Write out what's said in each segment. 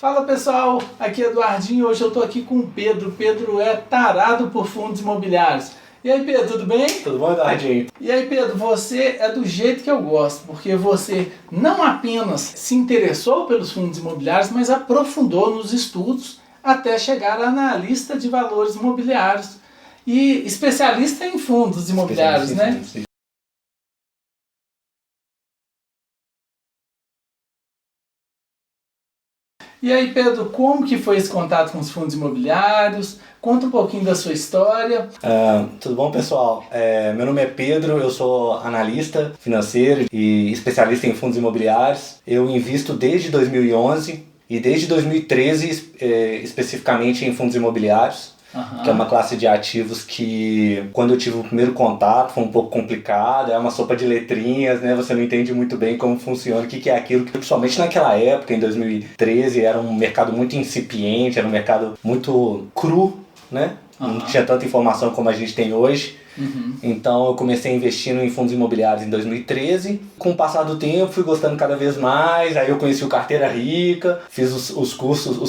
Fala pessoal, aqui é Eduardinho, hoje eu tô aqui com o Pedro. O Pedro é tarado por fundos imobiliários. E aí Pedro, tudo bem? Tudo bom, Eduardinho? E aí Pedro, você é do jeito que eu gosto, porque você não apenas se interessou pelos fundos imobiliários, mas aprofundou nos estudos até chegar a analista de valores imobiliários e especialista em fundos imobiliários, né? Sim. E aí Pedro, como que foi esse contato com os fundos imobiliários? Conta um pouquinho da sua história. Tudo bom, pessoal? Meu nome é Pedro, eu sou analista financeiro e especialista em fundos imobiliários. Eu invisto desde 2011 e desde 2013 especificamente em fundos imobiliários. Que é uma classe de ativos que, quando eu tive o primeiro contato, foi um pouco complicado, é uma sopa de letrinhas, né? Você não entende muito bem como funciona, o que é aquilo, que principalmente naquela época, em 2013, era um mercado muito incipiente, era um mercado muito cru, né? Não tinha tanta informação como a gente tem hoje. Então eu comecei investindo em fundos imobiliários em 2013. Com o passar do tempo fui gostando cada vez mais. Aí eu conheci o Carteira Rica, fiz os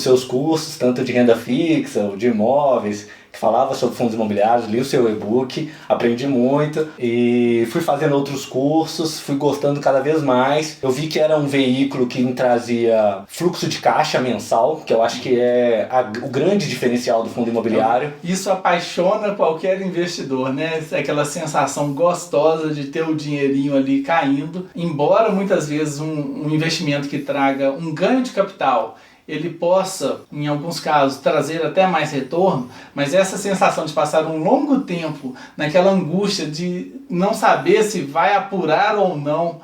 seus cursos, tanto de renda fixa, de imóveis, que falava sobre fundos imobiliários, li o seu e-book, aprendi muito e fui fazendo outros cursos, fui gostando cada vez mais. Eu vi que era um veículo que me trazia fluxo de caixa mensal, que eu acho que é o grande diferencial do fundo imobiliário. Isso apaixona qualquer investidor, né? Aquela sensação gostosa de ter o dinheirinho ali caindo, embora muitas vezes um investimento que traga um ganho de capital ele possa, em alguns casos, trazer até mais retorno, mas essa sensação de passar um longo tempo naquela angústia de não saber se vai apurar ou não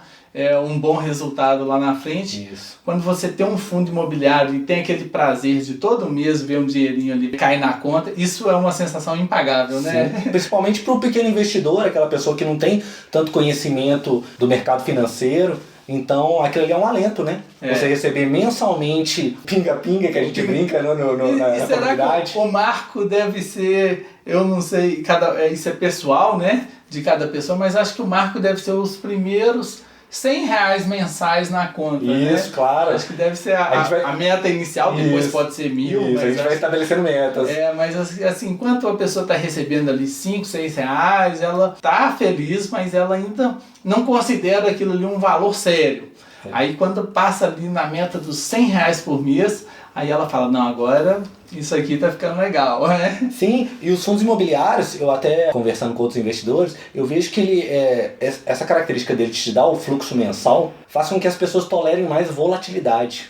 um bom resultado lá na frente. Isso. Quando você tem um fundo imobiliário e tem aquele prazer de todo mês ver um dinheirinho ali cair na conta, isso é uma sensação impagável, né? Sim. Principalmente para o pequeno investidor, aquela pessoa que não tem tanto conhecimento do mercado financeiro. Então, aquilo ali é um alento, né? Você receber mensalmente pinga-pinga, que a gente brinca na comunidade. Será que o marco deve ser, eu não sei, isso é pessoal, né? De cada pessoa, mas acho que o marco deve ser os primeiros R$100 mensais na conta, Isso, né? Claro. Acho que deve ser a meta inicial, depois pode ser 1.000. Isso, a gente vai estabelecendo metas. Mas assim, enquanto a pessoa está recebendo ali R$5, R$6, ela tá feliz, mas ela ainda não considera aquilo ali um valor sério. Aí quando passa ali na meta dos R$100 por mês, aí ela fala, não, agora isso aqui tá ficando legal, né? Sim, e os fundos imobiliários, eu até conversando com outros investidores, eu vejo que essa característica dele de te dar o fluxo mensal faz com que as pessoas tolerem mais volatilidade.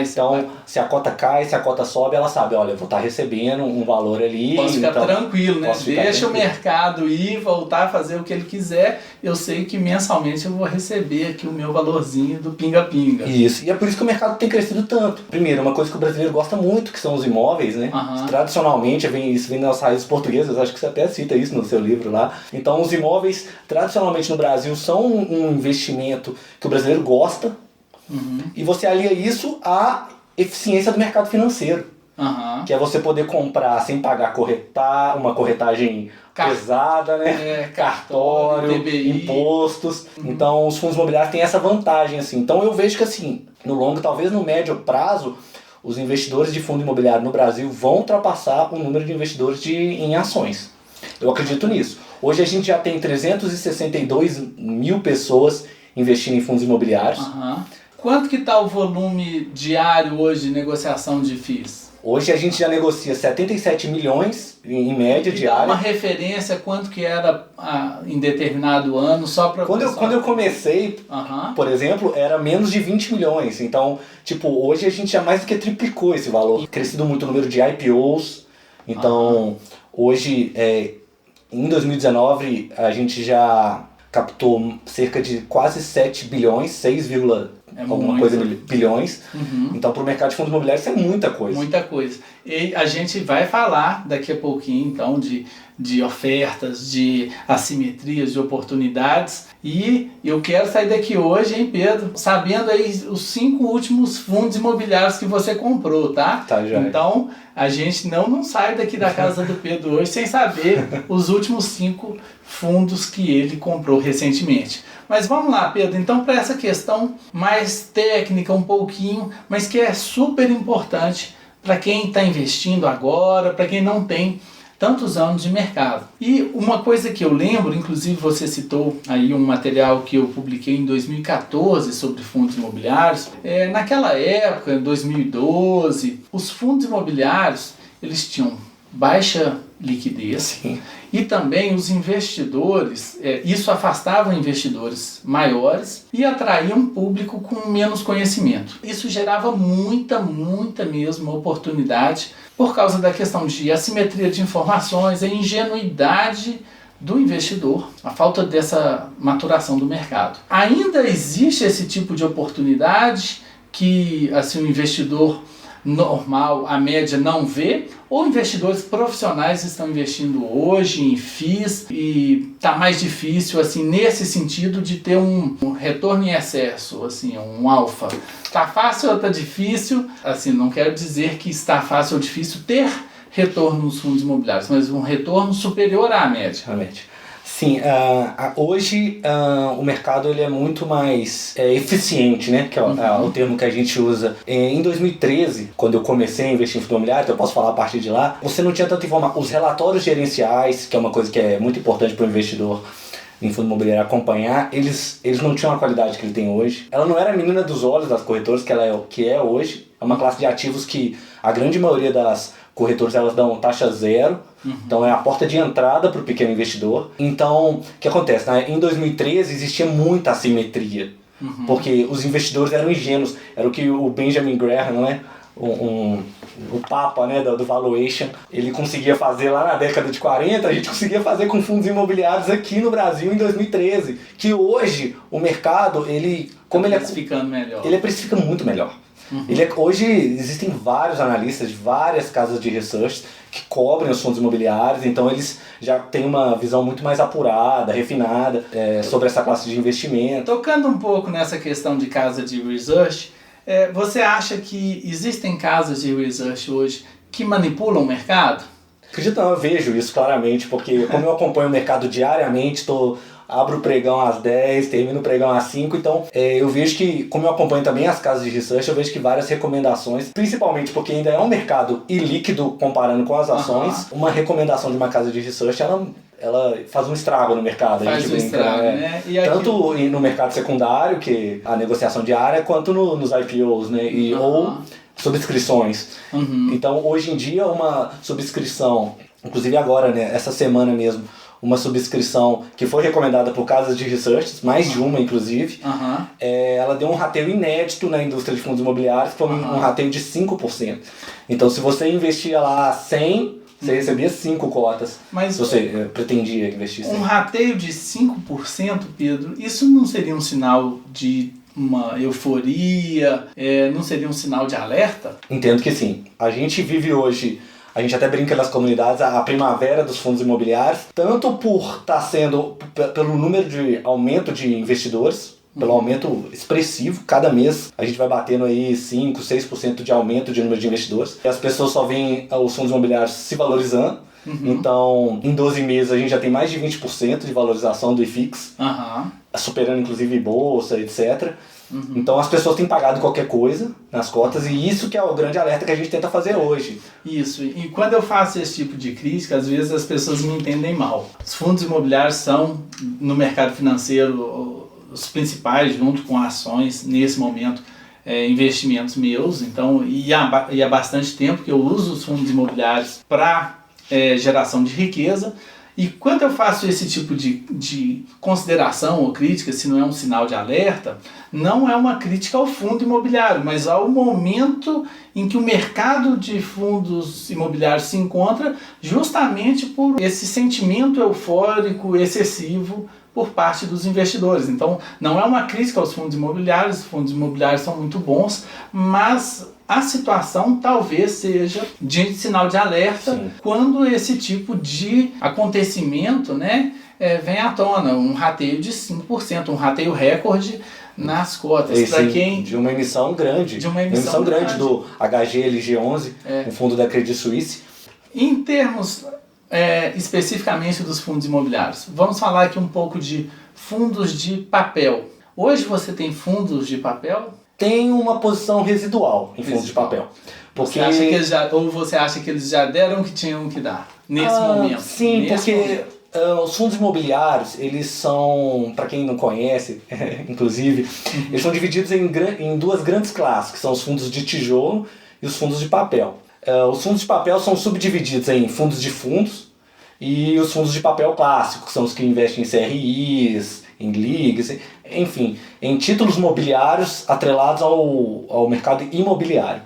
Então, se a cota cai, se a cota sobe, ela sabe, olha, eu vou estar recebendo um valor ali. Posso ficar tranquilo, né? Deixa tranquilo. O mercado ir, voltar a fazer o que ele quiser. Eu sei que mensalmente eu vou receber aqui o meu valorzinho do pinga-pinga. Isso, e é por isso que o mercado tem crescido tanto. Primeiro, uma coisa que o brasileiro gosta muito, que são os imóveis, né? Tradicionalmente, isso vem das raízes portuguesas, acho que você até cita isso no seu livro lá. Então, os imóveis, tradicionalmente no Brasil, são um investimento que o brasileiro gosta. E você alia isso à eficiência do mercado financeiro. Que é você poder comprar sem pagar uma corretagem pesada, né? Cartório, TBI. Impostos. Então os fundos imobiliários têm essa vantagem, assim. Então eu vejo que assim, no longo, talvez no médio prazo, os investidores de fundo imobiliário no Brasil vão ultrapassar o número de investidores em ações. Eu acredito nisso. Hoje a gente já tem 362 mil pessoas investindo em fundos imobiliários. Quanto que está o volume diário hoje de negociação de FIIs? Hoje a gente já negocia 77 milhões em média diária. Uma referência quanto que era em determinado ano, só para... Quando eu comecei, por exemplo, era menos de 20 milhões. Então, hoje a gente já mais do que triplicou esse valor. Crescido muito o número de IPOs. Então, hoje, em 2019, a gente já captou cerca de quase 7 bilhões, 6, bilhões. Então, para o mercado de fundos imobiliários, isso é muita coisa. Muita coisa. E a gente vai falar daqui a pouquinho, então, de ofertas, de assimetrias, de oportunidades. E eu quero sair daqui hoje, hein, Pedro, sabendo aí os 5 últimos fundos imobiliários que você comprou, tá? Tá, já. Então, a gente não sai daqui da casa do Pedro hoje sem saber os últimos 5 fundos que ele comprou recentemente. Mas vamos lá, Pedro, então para essa questão mais técnica um pouquinho, mas que é super importante para quem está investindo agora, para quem não tem tantos anos de mercado. E uma coisa que eu lembro, inclusive você citou aí um material que eu publiquei em 2014 sobre fundos imobiliários, naquela época, em 2012, os fundos imobiliários, eles tinham baixa liquidez. Sim. E também os investidores, isso afastava investidores maiores e atraía um público com menos conhecimento. Isso gerava muita mesmo oportunidade por causa da questão de assimetria de informações, a ingenuidade do investidor, a falta dessa maturação do mercado. Ainda existe esse tipo de oportunidade que assim, o investidor normal, a média, não vê, ou investidores profissionais estão investindo hoje em FIIs e está mais difícil assim nesse sentido de ter um retorno em excesso, assim, um alfa. Está fácil ou está difícil? Assim, não quero dizer que está fácil ou difícil ter retorno nos fundos imobiliários, mas um retorno superior à média. Sim, hoje o mercado ele é muito mais eficiente, né? Que é o termo que a gente usa. Em 2013, quando eu comecei a investir em fundo imobiliário, então eu posso falar a partir de lá, você não tinha tanta informação. Os relatórios gerenciais, que é uma coisa que é muito importante para o investidor em fundo imobiliário acompanhar, eles não tinham a qualidade que ele tem hoje. Ela não era a menina dos olhos das corretoras, que é hoje. É uma classe de ativos que a grande maioria das corretoras elas dão taxa zero. Então é a porta de entrada para o pequeno investidor. Então, o que acontece? Né? Em 2013 existia muita assimetria, porque os investidores eram ingênuos. Era o que o Benjamin Graham, né? O papa, né, do valuation, ele conseguia fazer lá na década de 40, a gente conseguia fazer com fundos imobiliários aqui no Brasil em 2013. Que hoje o mercado, ele precificando melhor. Ele precifica muito melhor. Hoje existem vários analistas de várias casas de research que cobrem os fundos imobiliários, então eles já têm uma visão muito mais apurada, refinada sobre essa classe de investimento. Tocando um pouco nessa questão de casa de research, você acha que existem casas de research hoje que manipulam o mercado? Acredito não, eu vejo isso claramente, porque como eu acompanho o mercado diariamente, abro o pregão às 10, termino o pregão às 5, então eu vejo que, como eu acompanho também as casas de research, eu vejo que várias recomendações, principalmente porque ainda é um mercado ilíquido comparando com as ações, uma recomendação de uma casa de research, ela faz um estrago no mercado. Faz um estrago, né? E tanto no mercado secundário, que a negociação diária, quanto nos IPOs, né? Ou subscrições. Então, hoje em dia, uma subscrição, inclusive agora, né, essa semana mesmo, uma subscrição que foi recomendada por casas de research, mais de uma inclusive, ela deu um rateio inédito na indústria de fundos imobiliários, que foi um rateio de 5%. Então, se você investia lá 100, você recebia 5 cotas. Mas se você pretendia investir 100. Um rateio de 5%, Pedro, isso não seria um sinal de uma euforia? Não seria um sinal de alerta? Entendo que sim. A gente vive hoje, a gente até brinca nas comunidades, a primavera dos fundos imobiliários, tanto por estar sendo, pelo número de aumento de investidores, pelo aumento expressivo, cada mês a gente vai batendo aí 5, 6% de aumento de número de investidores. E as pessoas só veem os fundos imobiliários se valorizando. Então, em 12 meses a gente já tem mais de 20% de valorização do IFIX, superando inclusive bolsa, etc. Então as pessoas têm pagado qualquer coisa nas cotas e isso que é o grande alerta que a gente tenta fazer hoje. Isso, e quando eu faço esse tipo de crítica, às vezes as pessoas me entendem mal. Os fundos imobiliários são, no mercado financeiro, os principais, junto com ações, nesse momento, investimentos meus. Então, e há bastante tempo que eu uso os fundos imobiliários para geração de riqueza. E quando eu faço esse tipo de consideração ou crítica, se não é um sinal de alerta, não é uma crítica ao fundo imobiliário, mas ao momento em que o mercado de fundos imobiliários se encontra, justamente por esse sentimento eufórico excessivo por parte dos investidores. Então, não é uma crítica aos fundos imobiliários, os fundos imobiliários são muito bons, mas a situação talvez seja de sinal de alerta. Sim. Quando esse tipo de acontecimento, né, vem à tona, um rateio de 5%, um rateio recorde nas cotas. Para quem de uma emissão grande, uma emissão grande do HGLG11, o fundo da Credit Suisse. Em termos especificamente dos fundos imobiliários, vamos falar aqui um pouco de fundos de papel. Hoje você tem fundos de papel? Tem uma posição residual em fundos de papel. Porque... Você acha que eles já deram o que tinham que dar nesse momento? Sim, porque os fundos imobiliários, eles são, para quem não conhece, inclusive, eles são divididos em duas grandes classes, que são os fundos de tijolo e os fundos de papel. Os fundos de papel são subdivididos em fundos de fundos e os fundos de papel clássicos, que são os que investem em CRIs, em LIGs, enfim, em títulos mobiliários atrelados ao mercado imobiliário.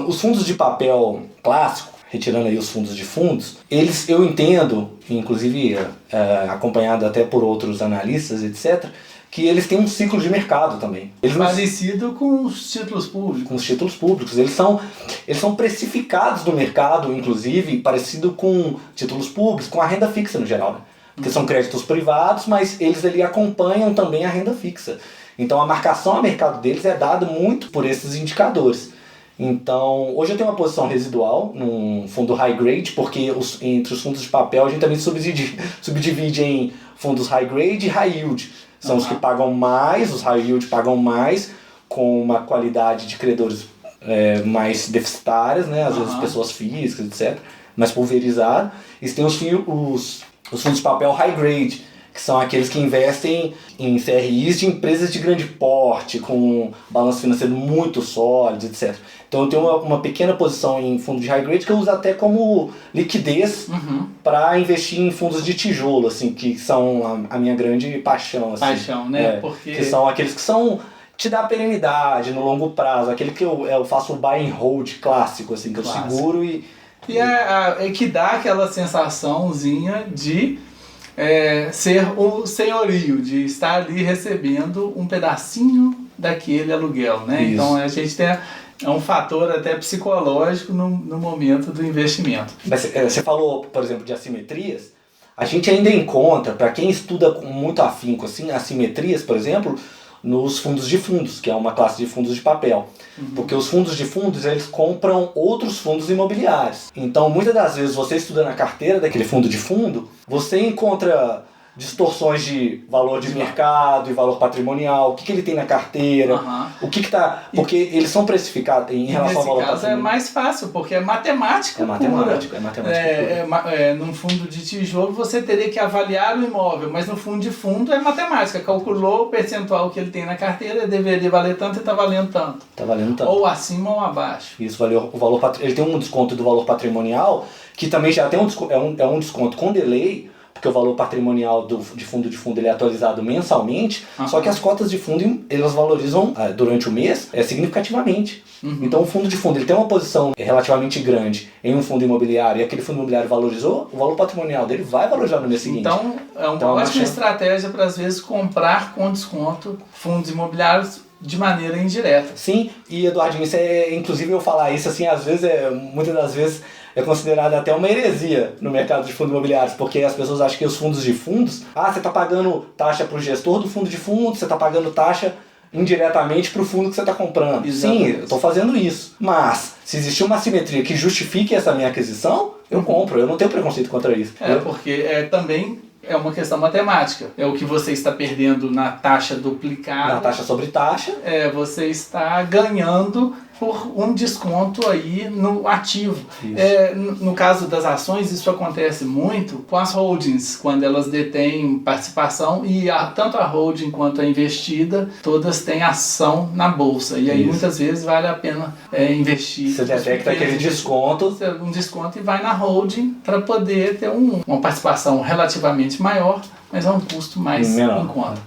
Os fundos de papel clássico, retirando aí os fundos de fundos, eu entendo, inclusive acompanhado até por outros analistas, etc., que eles têm um ciclo de mercado também. Parecido com os títulos públicos. Com os títulos públicos. Eles são precificados no mercado, inclusive, parecido com títulos públicos, com a renda fixa no geral, né? Porque são créditos privados, mas eles ali acompanham também a renda fixa. Então a marcação a mercado deles é dada muito por esses indicadores. Então, hoje eu tenho uma posição residual num fundo high grade, porque entre os fundos de papel a gente também subdivide em fundos high grade e high yield. São os que pagam mais, os high yield pagam mais, com uma qualidade de credores mais deficitárias, né? Às vezes pessoas físicas, etc., mais pulverizado. E tem os fundos de papel high grade, que são aqueles que investem em CRIs de empresas de grande porte, com balanço financeiro muito sólido, etc. Então eu tenho uma pequena posição em fundos de high grade que eu uso até como liquidez para investir em fundos de tijolo, assim, que são a minha grande paixão. Assim, paixão, né? Porque... Que são aqueles que te dá perenidade no longo prazo, aquele que eu faço o buy and hold clássico, assim, que eu seguro e que dá aquela sensaçãozinha de ser o senhorio, de estar ali recebendo um pedacinho daquele aluguel, né? Isso. Então a gente tem um fator até psicológico no momento do investimento. Mas você falou, por exemplo, de assimetrias. A gente ainda encontra, para quem estuda com muito afinco, assim, assimetrias, por exemplo, nos fundos de fundos, que é uma classe de fundos de papel. Porque os fundos de fundos, eles compram outros fundos imobiliários. Então, muitas das vezes, você estudando a carteira daquele fundo de fundo, você encontra distorções de valor de mercado e valor patrimonial, o que ele tem na carteira, o que está... Porque eles são precificados em relação ao valor patrimonial. É mais fácil, porque é matemática pura. Num fundo de tijolo você teria que avaliar o imóvel, mas no fundo de fundo é matemática. Calculou o percentual que ele tem na carteira, deveria valer tanto e está valendo tanto. Está valendo tanto. Ou acima ou abaixo. Isso, o valor ele tem um desconto do valor patrimonial, que também já tem um desconto com delay, porque o valor patrimonial de fundo ele é atualizado mensalmente, só que as cotas de fundo elas valorizam durante o mês significativamente. Então o fundo de fundo ele tem uma posição relativamente grande em um fundo imobiliário e aquele fundo imobiliário valorizou, o valor patrimonial dele vai valorizar no mês seguinte. Então é uma ótima estratégia para às vezes comprar com desconto fundos imobiliários de maneira indireta. Sim, e Eduardinho, inclusive eu falar isso assim, às vezes muitas das vezes é considerado até uma heresia no mercado de fundos imobiliários, porque as pessoas acham que os fundos de fundos, você está pagando taxa para o gestor do fundo de fundos, você está pagando taxa indiretamente para o fundo que você está comprando. Exatamente. Sim, eu estou fazendo isso. Mas, se existir uma simetria que justifique essa minha aquisição, eu compro, eu não tenho preconceito contra isso. Porque também é uma questão matemática. É o que você está perdendo na taxa duplicada. Na taxa sobre taxa. Você está ganhando por um desconto aí no ativo. No caso das ações, isso acontece muito com as holdings, quando elas detêm participação e tanto a holding quanto a investida, todas têm ação na bolsa. E aí muitas vezes vale a pena investir. Você detecta aquele desconto. Um desconto e vai na holding para poder ter uma participação relativamente maior, mas a um custo mais em conta.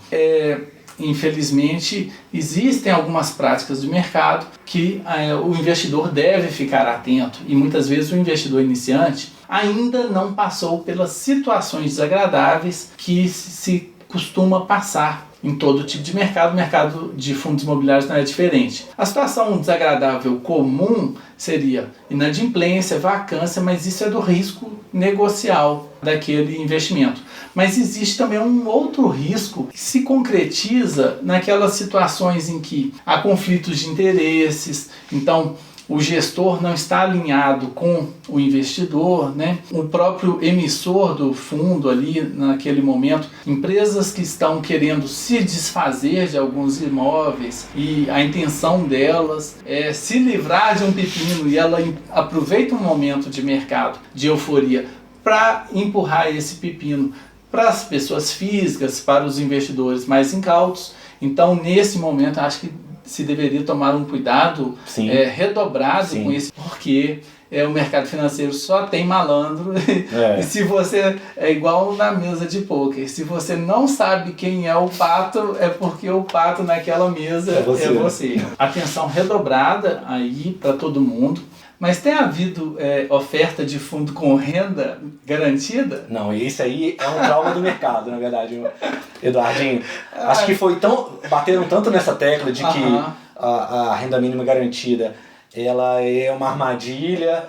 Infelizmente, existem algumas práticas de mercado que o investidor deve ficar atento e muitas vezes o investidor iniciante ainda não passou pelas situações desagradáveis que se costuma passar em todo tipo de mercado. O mercado de fundos imobiliários não é diferente. A situação desagradável comum seria inadimplência, vacância, mas isso é do risco negocial daquele investimento. Mas existe também um outro risco que se concretiza naquelas situações em que há conflitos de interesses. Então, o gestor não está alinhado com o investidor, né? O próprio emissor do fundo ali naquele momento, empresas que estão querendo se desfazer de alguns imóveis e a intenção delas é se livrar de um pepino e ela aproveita um momento de mercado, de euforia, para empurrar esse pepino para as pessoas físicas, para os investidores mais incautos. Então, nesse momento, acho que se deveria tomar um cuidado redobrado com isso, porque o mercado financeiro só tem malandro. E se você é igual na mesa de pôquer, se você não sabe quem é o pato, é porque o pato naquela mesa é você. Atenção redobrada aí para todo mundo. Mas tem havido oferta de fundo com renda garantida? Não, isso aí é um trauma do mercado, na verdade, Eduardinho. Acho que bateram tanto nessa tecla de que a renda mínima garantida ela é uma armadilha,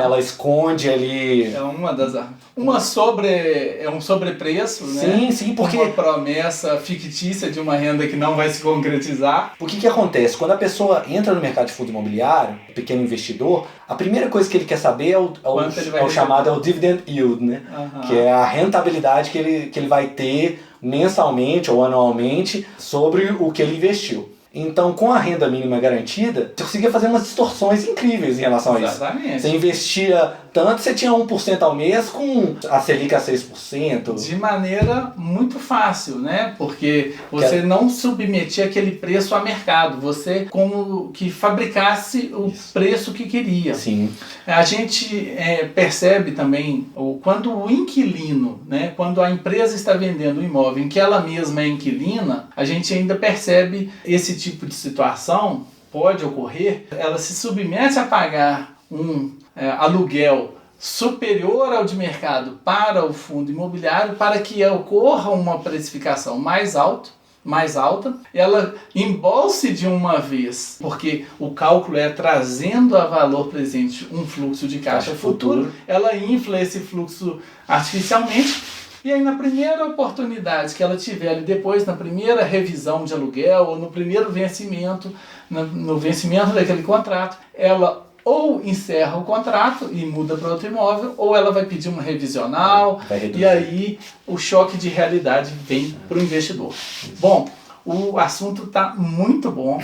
ela esconde ali... É uma das... É um sobrepreço, né? Sim, porque... Uma promessa fictícia de uma renda que não vai se concretizar. O que acontece? Quando a pessoa entra no mercado de fundo imobiliário, o pequeno investidor, a primeira coisa que ele quer saber é o chamado dividend yield, né? Que é a rentabilidade que ele vai ter mensalmente ou anualmente sobre o que ele investiu. Então, com a renda mínima garantida, você conseguia fazer umas distorções incríveis em relação a isso. Exatamente. Você investia tanto, você tinha 1% ao mês com a Selic a 6%. De maneira muito fácil, né? Porque você não submetia aquele preço a mercado. Você como que fabricasse o preço que queria. Sim. A gente percebe também quando o inquilino, né? Quando a empresa está vendendo um imóvel em que ela mesma é inquilina, a gente ainda percebe esse tipo de situação pode ocorrer. Ela se submete a pagar um aluguel superior ao de mercado para o fundo imobiliário para que ocorra uma precificação mais alta, ela embolse de uma vez, porque o cálculo é trazendo a valor presente um fluxo de caixa futuro, ela infla esse fluxo artificialmente. E aí, na primeira oportunidade que ela tiver ali depois, na primeira revisão de aluguel ou no primeiro vencimento, no vencimento daquele contrato, ela ou encerra o contrato e muda para outro imóvel, ou ela vai pedir uma revisional, e aí o choque de realidade vem para o investidor. Bom, o assunto está muito bom.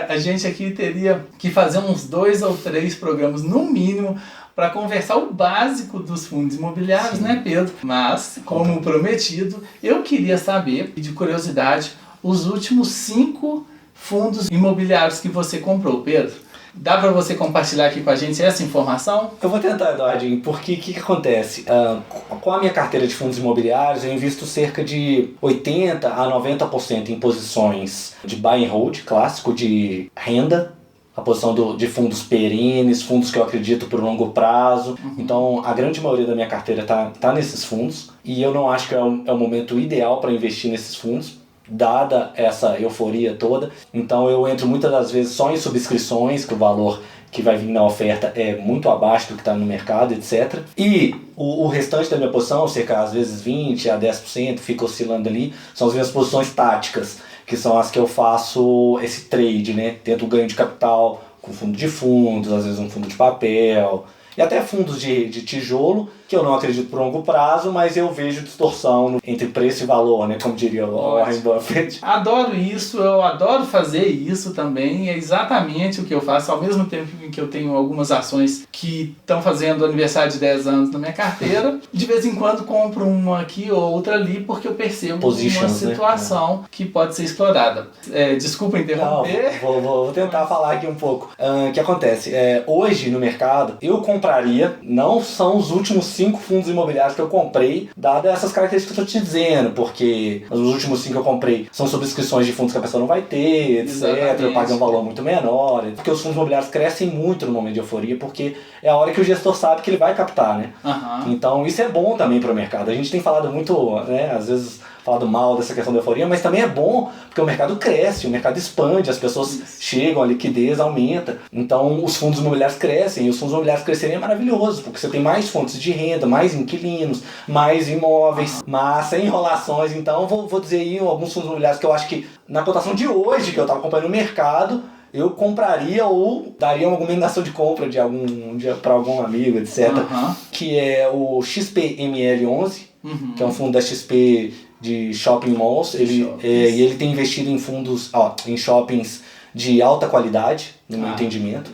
A gente aqui teria que fazer uns 2 ou 3 programas, no mínimo, para conversar o básico dos fundos imobiliários, né, Pedro? Mas, como prometido, eu queria saber, de curiosidade, os últimos 5 fundos imobiliários que você comprou, Pedro. Dá para você compartilhar aqui com a gente essa informação? Eu vou tentar, Eduardinho, porque o que acontece? Com a minha carteira de fundos imobiliários, eu invisto cerca de 80% a 90% em posições de buy and hold, clássico de renda, a posição de fundos perenes, fundos que eu acredito por longo prazo. Então, a grande maioria da minha carteira tá nesses fundos, e eu não acho que é o momento ideal para investir nesses fundos, dada essa euforia toda. Então eu entro muitas das vezes só em subscrições, que o valor que vai vir na oferta é muito abaixo do que está no mercado, etc. E o restante da minha posição, cerca às vezes 20% a 10%, fica oscilando ali, são as minhas posições táticas, que são as que eu faço esse trade, né? Tento ganho de capital com fundo de fundos, às vezes um fundo de papel, e até fundos de tijolo, que eu não acredito por longo prazo, mas eu vejo distorção entre preço e valor, né? Como diria o Warren Buffett. Adoro isso, eu adoro fazer isso também, é exatamente o que eu faço, ao mesmo tempo em que eu tenho algumas ações que estão fazendo aniversário de 10 anos na minha carteira, de vez em quando compro uma aqui ou outra ali, porque eu percebo uma situação, né, que pode ser explorada. Desculpa interromper. Não, vou tentar falar aqui um pouco. O que acontece? Hoje no mercado, eu compraria, não são os últimos 5 fundos imobiliários que eu comprei, dada essas características que eu estou te dizendo, porque os últimos 5 que eu comprei são subscrições de fundos que a pessoa não vai ter, etc. Exatamente. Eu paguei um valor muito menor, porque os fundos imobiliários crescem muito no momento de euforia, porque é a hora que o gestor sabe que ele vai captar, né? Então isso é bom também para o mercado. A gente tem falado muito, né, às vezes falado mal dessa questão da euforia, mas também é bom porque o mercado cresce, o mercado expande, as pessoas chegam, a liquidez aumenta, então os fundos imobiliários crescem, e os fundos imobiliários crescerem é maravilhoso, porque você tem mais fontes de renda, mais inquilinos, mais imóveis, mas sem enrolações. Então vou dizer aí alguns fundos imobiliários que eu acho que na cotação de hoje, que eu estava acompanhando o mercado, eu compraria ou daria uma recomendação de compra para algum amigo, etc. Que é o XPML11, que é um fundo da XP de shopping malls. E ele tem investido em fundos, em shoppings de alta qualidade, no meu entendimento.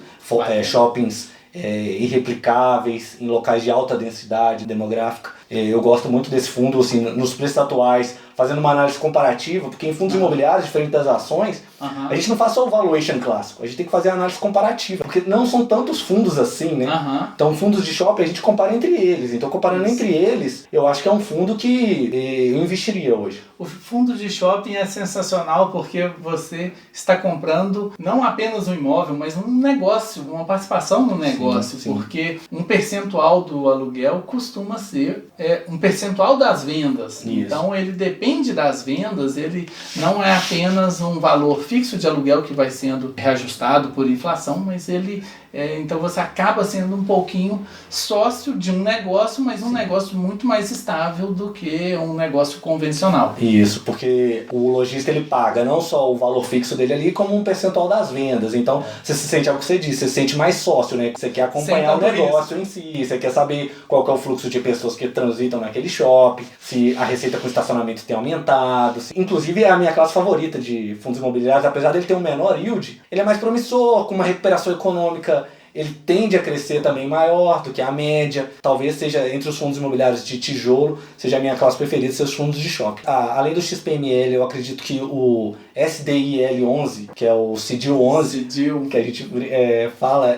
Shoppings irreplicáveis, em locais de alta densidade demográfica. Eu gosto muito desse fundo, assim, nos preços atuais, fazendo uma análise comparativa, porque em fundos imobiliários, diferente das ações, a gente não faz só o valuation clássico, a gente tem que fazer a análise comparativa, porque não são tantos fundos assim, né? Então fundos de shopping a gente compara entre eles, então comparando entre eles, eu acho que é um fundo que eu investiria hoje. O fundo de shopping é sensacional porque você está comprando não apenas um imóvel, mas um negócio, uma participação no negócio, sim. Porque um percentual do aluguel costuma ser um percentual das vendas. Isso. Então ele depende das vendas, ele não é apenas um valor fixo de aluguel que vai sendo reajustado por inflação, mas ele então você acaba sendo um pouquinho sócio de um negócio, mas um negócio muito mais estável do que um negócio convencional. Isso, porque o lojista ele paga não só o valor fixo dele ali, como um percentual das vendas. Então você se sente, é o que você disse, você se sente mais sócio, né? Você quer acompanhar o negócio em si, você quer saber qual que é o fluxo de pessoas que transitam naquele shopping, se a receita com estacionamento tem aumentado. Inclusive é a minha classe favorita de fundos imobiliários, apesar dele ter um menor yield, ele é mais promissor, com uma recuperação econômica. Ele tende a crescer também maior do que a média. Talvez seja entre os fundos imobiliários de tijolo, seja a minha classe preferida, seus fundos de shopping. Além do XPML, eu acredito que o SDIL11, que é o CDIL 11, que a gente fala,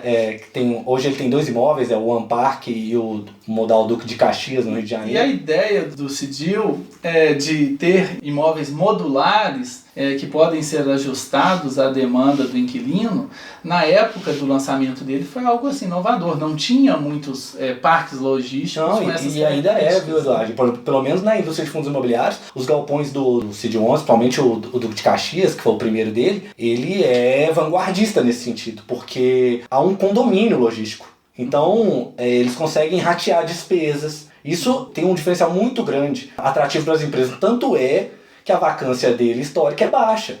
que hoje ele tem 2 imóveis, é o One Park e o Modal Duque de Caxias, no Rio de Janeiro. E a ideia do CDIL é de ter imóveis modulares que podem ser ajustados à demanda do inquilino. Na época do lançamento dele foi algo assim inovador, não tinha muitos parques logísticos com essas e ainda viu, Eduardo? Pelo menos na indústria de fundos imobiliários, os galpões do CDIL 11, principalmente o Duque de Caxias, que foi o primeiro dele, ele é vanguardista nesse sentido, porque há um condomínio logístico. Então, eles conseguem ratear despesas. Isso tem um diferencial muito grande, atrativo para as empresas. Tanto é que a vacância dele histórica é baixa.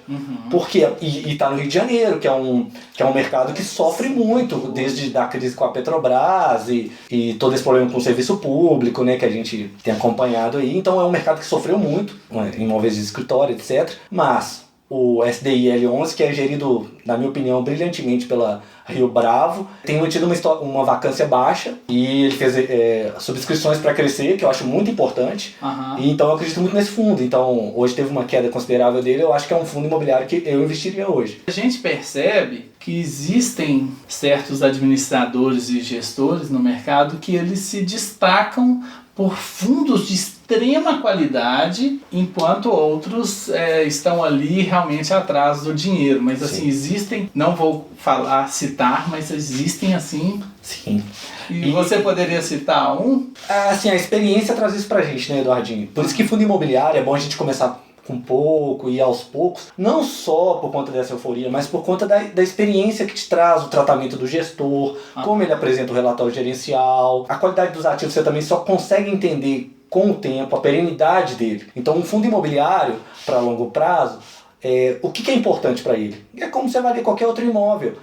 Porque, e está no Rio de Janeiro, que é um mercado que sofre muito, desde a crise com a Petrobras e todo esse problema com o serviço público, né, que a gente tem acompanhado aí. Então é um mercado que sofreu muito, imóveis de escritório, etc. Mas o SDIL11, que é gerido, na minha opinião, brilhantemente pela Rio Bravo, tem mantido uma vacância baixa e ele fez subscrições para crescer, que eu acho muito importante. E então eu acredito muito nesse fundo. Então hoje teve uma queda considerável dele, eu acho que é um fundo imobiliário que eu investiria hoje. A gente percebe que existem certos administradores e gestores no mercado que eles se destacam por fundos de extrema qualidade, enquanto outros estão ali realmente atrás do dinheiro. Mas assim, existem, não vou citar, mas existem assim. Sim. E você poderia citar um? Assim, a experiência traz isso pra gente, né, Eduardinho? Por isso que fundo imobiliário é bom a gente começar com pouco e aos poucos, não só por conta dessa euforia, mas por conta da experiência que te traz o tratamento do gestor, como ele apresenta o relatório gerencial, a qualidade dos ativos você também só consegue entender com o tempo, a perenidade dele. Então um fundo imobiliário para longo prazo, o que é importante para ele? É como você avalia qualquer outro imóvel.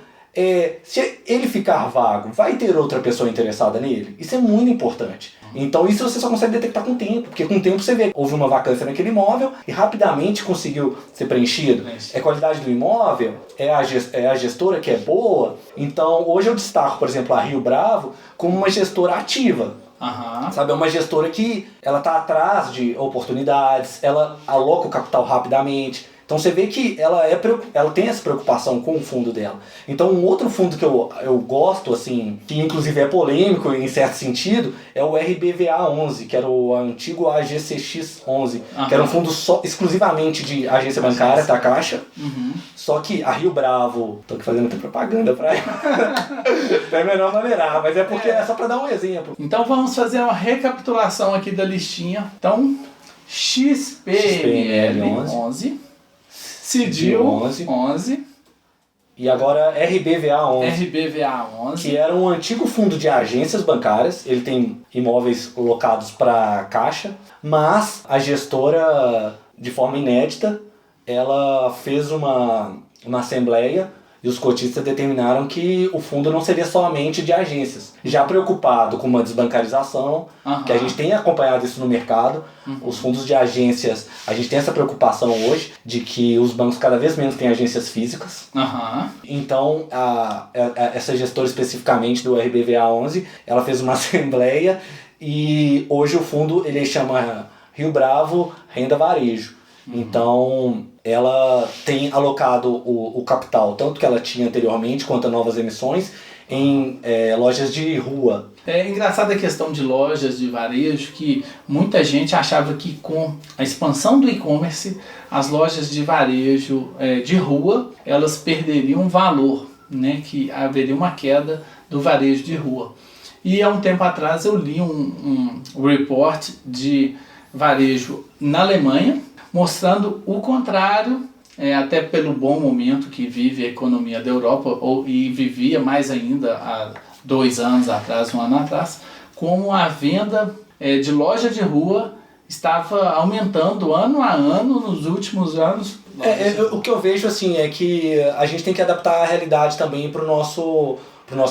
Se ele ficar vago, vai ter outra pessoa interessada nele? Isso é muito importante. Então isso você só consegue detectar com o tempo, porque com o tempo você vê que houve uma vacância naquele imóvel e rapidamente conseguiu ser preenchido. É qualidade do imóvel, é a gestora que é boa. Então hoje eu destaco, por exemplo, a Rio Bravo como uma gestora ativa. Sabe, é uma gestora que ela está atrás de oportunidades, ela aloca o capital rapidamente. Então você vê que ela tem essa preocupação com o fundo dela. Então um outro fundo que eu gosto, assim, que inclusive é polêmico em certo sentido, é o RBVA11, que era o antigo AGCX11, que era um fundo exclusivamente de agência bancária, da Caixa. Só que a Rio Bravo, tô aqui fazendo muita propaganda pra ela, é melhor maneirar, mas é porque é só para dar um exemplo. Então vamos fazer uma recapitulação aqui da listinha. Então, XPML 11, CDIL 11 e agora RBVA 11, que era um antigo fundo de agências bancárias. Ele tem imóveis locados para caixa, mas a gestora, de forma inédita, ela fez uma assembleia e os cotistas determinaram que o fundo não seria somente de agências. Já preocupado com uma desbancarização, que a gente tem acompanhado isso no mercado, os fundos de agências, a gente tem essa preocupação hoje de que os bancos cada vez menos têm agências físicas. Então, essa gestora especificamente do RBVA 11, ela fez uma assembleia e hoje o fundo ele chama Rio Bravo Renda Varejo. Então, ela tem alocado o capital, tanto que ela tinha anteriormente, quanto a novas emissões, em lojas de rua. É engraçada a questão de lojas de varejo, que muita gente achava que com a expansão do e-commerce, as lojas de varejo de rua, elas perderiam valor, né? Que haveria uma queda do varejo de rua. E há um tempo atrás eu li um report de varejo na Alemanha, mostrando o contrário, até pelo bom momento que vive a economia da Europa, e vivia mais ainda há 2 anos atrás, 1 ano atrás, como a venda de loja de rua estava aumentando ano a ano nos últimos anos. O que eu vejo assim, é que a gente tem que adaptar a realidade também para o nosso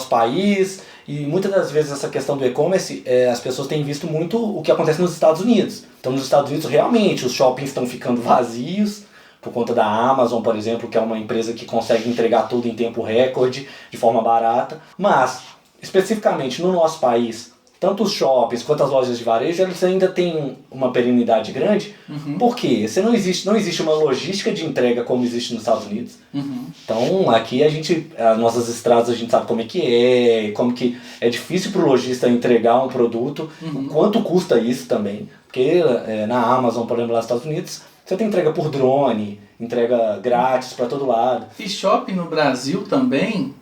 país, e muitas das vezes essa questão do e-commerce, as pessoas têm visto muito o que acontece nos Estados Unidos. Então nos Estados Unidos realmente os shoppings estão ficando vazios, por conta da Amazon, por exemplo, que é uma empresa que consegue entregar tudo em tempo recorde, de forma barata. Mas, especificamente no nosso país, tanto os shoppings quanto as lojas de varejo, eles ainda têm uma perenidade grande. Por quê? Não existe uma logística de entrega como existe nos Estados Unidos. Então, aqui as nossas estradas a gente sabe como que é difícil para o lojista entregar um produto, o quanto custa isso também. Porque na Amazon, por exemplo, lá nos Estados Unidos, você tem entrega por drone, entrega grátis para todo lado. E shopping no Brasil também,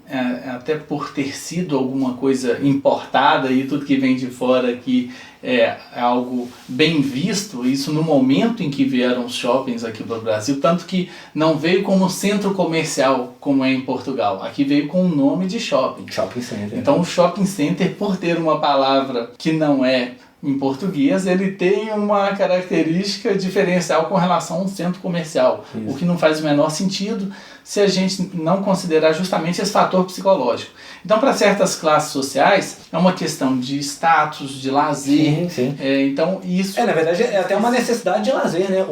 até por ter sido alguma coisa importada e tudo que vem de fora aqui é algo bem visto, isso no momento em que vieram os shoppings aqui para o Brasil, tanto que não veio como centro comercial como é em Portugal, aqui veio com o nome de shopping. Shopping center. Então o shopping center, por ter uma palavra que não é em português, ele tem uma característica diferencial com relação a um centro comercial, o que não faz o menor sentido se a gente não considerar justamente esse fator psicológico. Então, para certas classes sociais, é uma questão de status, de lazer. Sim. Então, isso... na verdade, é até uma necessidade de lazer, né?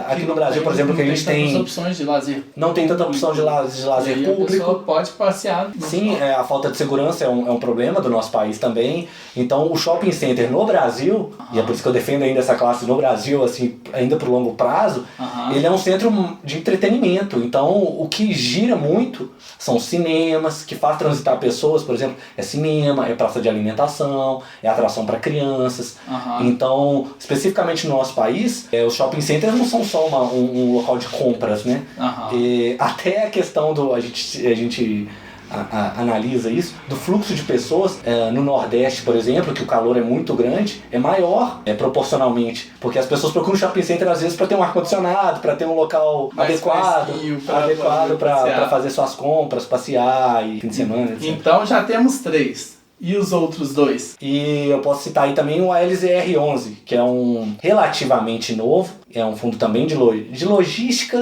Aqui no Brasil, por exemplo, que a gente tem... opções de lazer. Não tem tanta opção de lazer público. A pessoa pode passear. Sim, a falta de segurança é um problema do nosso país também. Então, o shopping center no Brasil, e é por isso que eu defendo ainda essa classe no Brasil, assim, ainda por longo prazo, ele é um centro de entretenimento. Então, o que gira muito são cinemas, que faz transitar pessoas, por exemplo, é cinema, é praça de alimentação, é atração para crianças. Então, especificamente no nosso país, os shopping centers não são só um local de compras, né? Até a questão do... A gente analisa isso, do fluxo de pessoas no Nordeste, por exemplo, que o calor é muito grande, é maior proporcionalmente, porque as pessoas procuram shopping center às vezes para ter um ar-condicionado, para ter um local adequado para fazer suas compras, passear e fim de semana, etc. Então já temos 3. E os outros 2? E eu posso citar aí também o ALZR11, que é um relativamente novo, é um fundo também de logística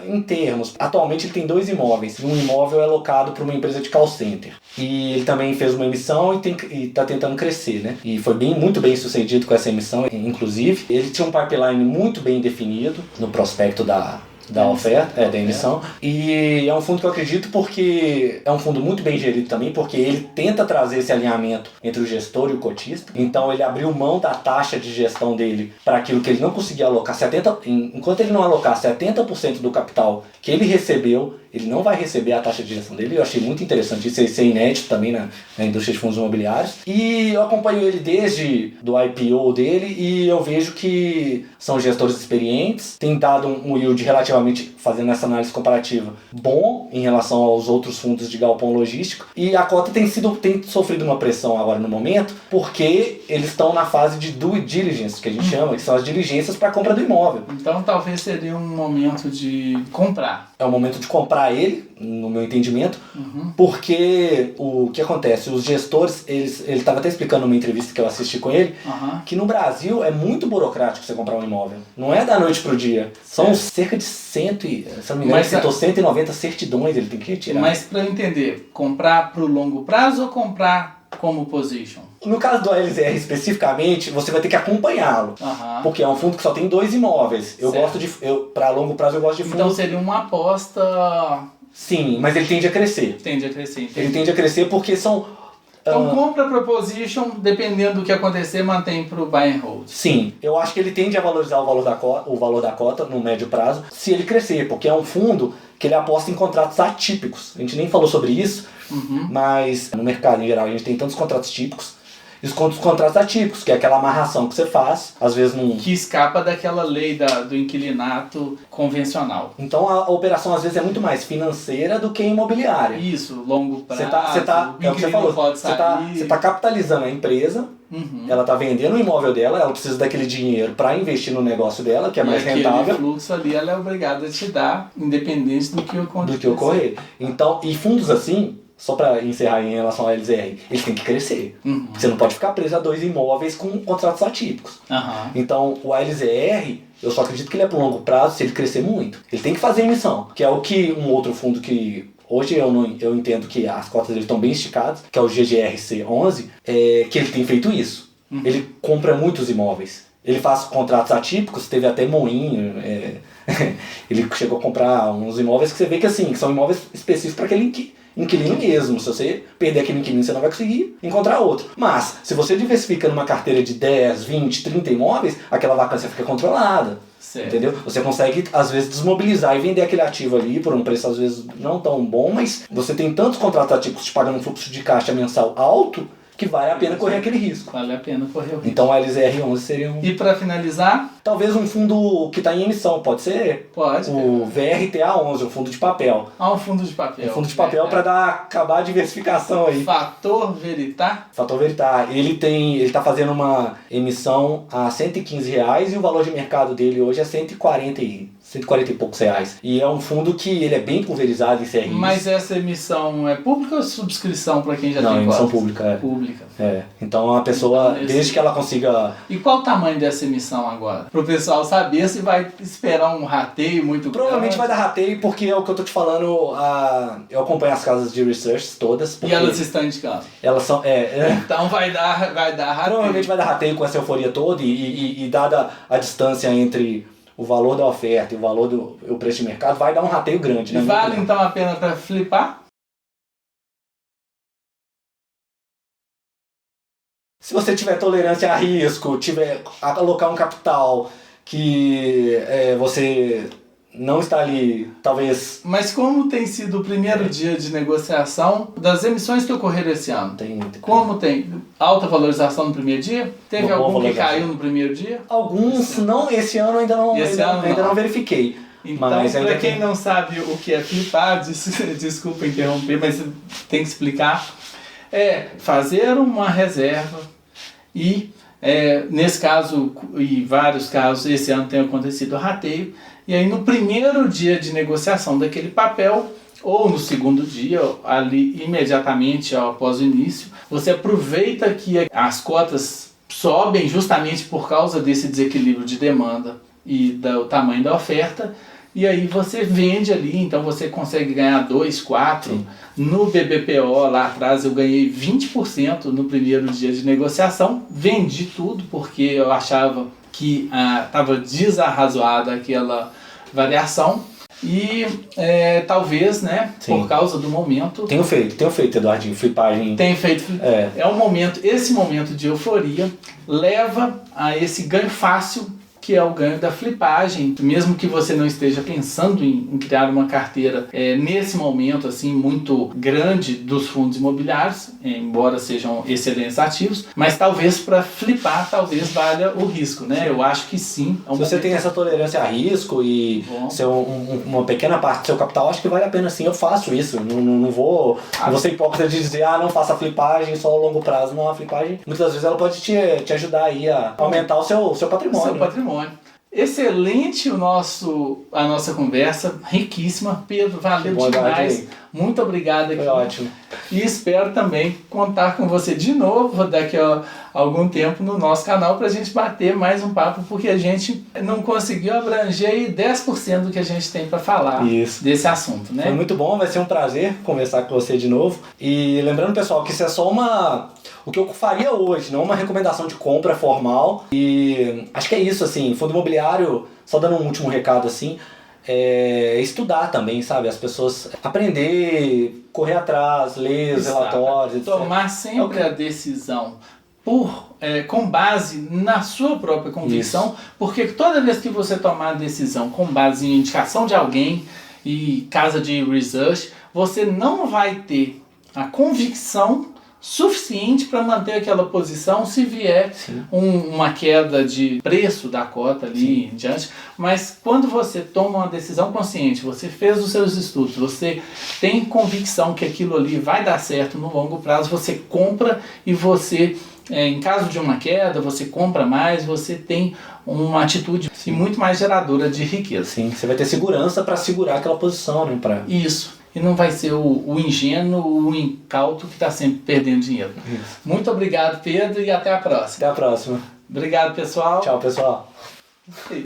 em termos. Atualmente ele tem 2 imóveis, e um imóvel é alocado para uma empresa de call center. E ele também fez uma emissão e está tentando crescer, né? E foi muito bem sucedido com essa emissão, inclusive. Ele tinha um pipeline muito bem definido no prospecto da oferta, da emissão. E é um fundo que eu acredito porque é um fundo muito bem gerido também, porque ele tenta trazer esse alinhamento entre o gestor e o cotista. Então ele abriu mão da taxa de gestão dele para aquilo que ele não conseguia alocar. Enquanto ele não alocar 70% do capital que ele recebeu, ele não vai receber a taxa de gestão dele. Eu achei muito interessante isso, é inédito também na indústria de fundos imobiliários. E eu acompanho ele desde do IPO dele e eu vejo que são gestores experientes, têm dado um yield relativamente relativamente, fazendo essa análise comparativa, bom em relação aos outros fundos de galpão logístico. E a cota tem sofrido uma pressão agora no momento, porque eles estão na fase de due diligence, que a gente chama, que são as diligências para a compra do imóvel. Então talvez seria um momento de comprar. É o momento de comprar ele, no meu entendimento, porque o que acontece, os gestores, ele estava até explicando numa entrevista que eu assisti com ele, que no Brasil é muito burocrático você comprar um imóvel. Não é da noite pro dia. São cerca de 100, se não me engano, 190 certidões ele tem que retirar. Mas para eu entender, comprar pro longo prazo ou comprar como position? No caso do ALZR especificamente, você vai ter que acompanhá-lo. Porque é um fundo que só tem 2 imóveis. Para longo prazo eu gosto de fundo. Então seria uma aposta... Sim, mas ele tende a crescer. Tende a crescer, entendi. Ele tende a crescer porque são... Então compra para position, dependendo do que acontecer, mantém para o buy and hold. Sim, eu acho que ele tende a valorizar o valor da cota no médio prazo, se ele crescer, porque é um fundo que ele aposta em contratos atípicos. A gente nem falou sobre isso, mas no mercado em geral a gente tem tantos contratos típicos. E os contratos atípicos, que é aquela amarração que você faz, às vezes num... Que escapa daquela lei do inquilinato convencional. Então a operação às vezes é muito mais financeira do que imobiliária. Isso, longo prazo, é o que você falou, você tá capitalizando a empresa, ela tá vendendo o imóvel dela, ela precisa daquele dinheiro para investir no negócio dela, que é mais rentável. E aquele fluxo ali ela é obrigada a te dar, independente do que ocorrer. Então, e fundos assim... Só para encerrar em relação ao LZR, eles têm que crescer. Você não pode ficar preso a 2 imóveis com contratos atípicos. Então, o ALZR, eu só acredito que ele é para longo prazo se ele crescer muito. Ele tem que fazer emissão, que é o que um outro fundo que... Hoje eu entendo que as cotas dele estão bem esticadas, que é o GGRC11, que ele tem feito isso. Ele compra muitos imóveis. Ele faz contratos atípicos, teve até moinho, ele chegou a comprar uns imóveis que você vê que assim, são imóveis específicos para aquele inquilino mesmo. Se você perder aquele inquilino, você não vai conseguir encontrar outro. Mas, se você diversifica numa carteira de 10, 20, 30 imóveis, aquela vacância fica controlada. Certo. Entendeu? Você consegue, às vezes, desmobilizar e vender aquele ativo ali por um preço, às vezes, não tão bom, mas você tem tantos contratos atípicos te pagando um fluxo de caixa mensal alto que vale a pena correr aquele risco. Vale a pena correr o risco. Então, o LZR11 seria um... E para finalizar? Talvez um fundo que está em emissão, pode ser? Pode. O VRTA11, um fundo de papel. Um fundo de papel. Um fundo de papel para acabar a diversificação aí. Fator Veritas? Fator Veritas. Ele está fazendo uma emissão a R$115 e o valor de mercado dele hoje é 140 e poucos reais. E é um fundo que ele é bem pulverizado em CRIs. Mas essa emissão é pública ou subscrição para quem já tem emissão pública. Pública. Então a pessoa, desde que ela consiga... E qual o tamanho dessa emissão agora? Para o pessoal saber se vai esperar um rateio muito Provavelmente grande. vai dar rateio, porque é o que eu tô te falando, eu acompanho as casas de research todas. E elas estão indicando? Elas são... Então vai dar rateio. Provavelmente vai dar rateio com essa euforia toda e dada a distância entre o valor da oferta e o valor do preço de mercado, vai dar um rateio grande. E vale então a pena para flipar? Se você tiver tolerância a risco, tiver alocar um capital que você não está ali, talvez... Mas como tem sido o primeiro dia de negociação das emissões que ocorreram esse ano? Como tem alta valorização no primeiro dia? Teve algum que caiu no primeiro dia? Alguns não, esse ano ainda não verifiquei. Então, para quem não sabe o que é flipar, desculpa interromper, mas tem que explicar. É fazer uma reserva e, nesse caso e vários casos, esse ano tem acontecido rateio, e aí no primeiro dia de negociação daquele papel, ou no segundo dia, ali imediatamente após o início, você aproveita que as cotas sobem justamente por causa desse desequilíbrio de demanda e do tamanho da oferta, e aí você vende ali, então você consegue ganhar 2, 4. Sim. No BBPO, lá atrás, eu ganhei 20% no primeiro dia de negociação. Vendi tudo porque eu achava que estava desarrazoada aquela variação. E talvez, né, sim, por causa do momento... Tenho feito, Eduardinho, flipagem. Tem feito. É um momento, esse momento de euforia leva a esse ganho fácil que é o ganho da flipagem. Mesmo que você não esteja pensando em criar uma carteira nesse momento assim muito grande dos fundos imobiliários, embora sejam excelentes ativos, mas talvez para flipar, talvez valha o risco, né? Eu acho que sim. Se você tem essa tolerância a risco e ser uma pequena parte do seu capital, acho que vale a pena sim. Eu faço isso. Não vou ser hipócrita de dizer, não faça flipagem só a longo prazo. Não, a flipagem, muitas vezes ela pode te ajudar aí a aumentar o seu patrimônio. Seu patrimônio. Excelente a nossa conversa, riquíssima. Pedro, valeu demais. Muito obrigado aqui. Foi ótimo. E espero também contar com você de novo daqui a algum tempo no nosso canal para a gente bater mais um papo, porque a gente não conseguiu abranger aí 10% do que a gente tem para falar desse assunto, né? Foi muito bom, vai ser um prazer conversar com você de novo. E lembrando, pessoal, que isso é só o que eu faria hoje, não uma recomendação de compra formal. E acho que é isso, assim, fundo imobiliário, só dando um último recado assim, estudar também, sabe? As pessoas aprender, correr atrás, ler os relatórios, etc. Tomar sempre a decisão com base na sua própria convicção, porque toda vez que você tomar a decisão com base em indicação de alguém e casa de research, você não vai ter a convicção suficiente para manter aquela posição se vier uma queda de preço da cota ali em diante. Mas quando você toma uma decisão consciente, você fez os seus estudos, você tem convicção que aquilo ali vai dar certo no longo prazo, você compra e você, em caso de uma queda, você compra mais, você tem uma atitude muito mais geradora de riqueza. Sim, você vai ter segurança para segurar aquela posição, né? Isso. E não vai ser o ingênuo, o incauto que está sempre perdendo dinheiro. Isso. Muito obrigado, Pedro, e até a próxima. Até a próxima. Obrigado, pessoal. Tchau, pessoal.